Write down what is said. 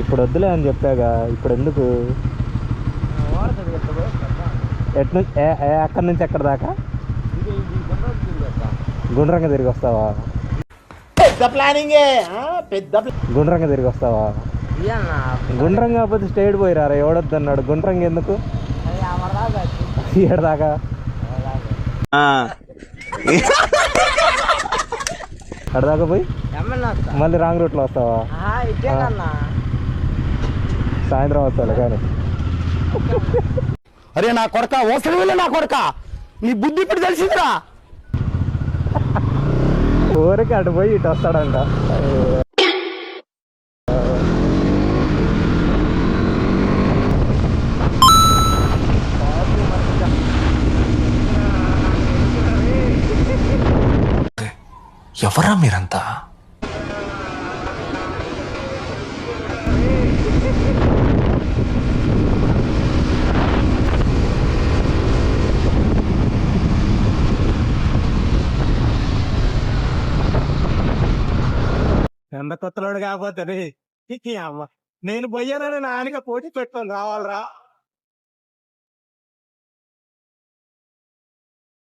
ఇప్పుడు వద్దులే అని చెప్పాగా, ఇప్పుడు ఎందుకు? ఎటు నుంచి ఎక్కడి నుంచి ఎక్కడి దాకా? గుండ్రంగా తిరిగి వస్తావా? పెద్ద ప్లానింగే, పెద్ద గుండ్రంగా తిరిగి వస్తావా? గుండ్రంగా కాకపోతే స్ట్రైట్ పోయి రారా, ఎవడొద్దు అన్నాడు. గుండ్రంగా ఎందుకు? ఏడదాకా అడదాకా పోయి మళ్ళీ రాంగ్ రూట్లో వస్తావా? సాయంత్రం వస్తాలే కానీ. అరే నా కొడక, ఓసలి వెళ్ళి నా కొడక, నీ బుద్ధి ఇప్పుడు తెలిసిందిరా. ఊరికి అటు పోయి ఇటు వస్తాడంట. ఎవరా మీరంతా? ఎంత కొత్తలోడు కాకపోతే అమ్మ, నేను పోయానని నాయనగా పోటీ పెట్టుకొని రావాలరా.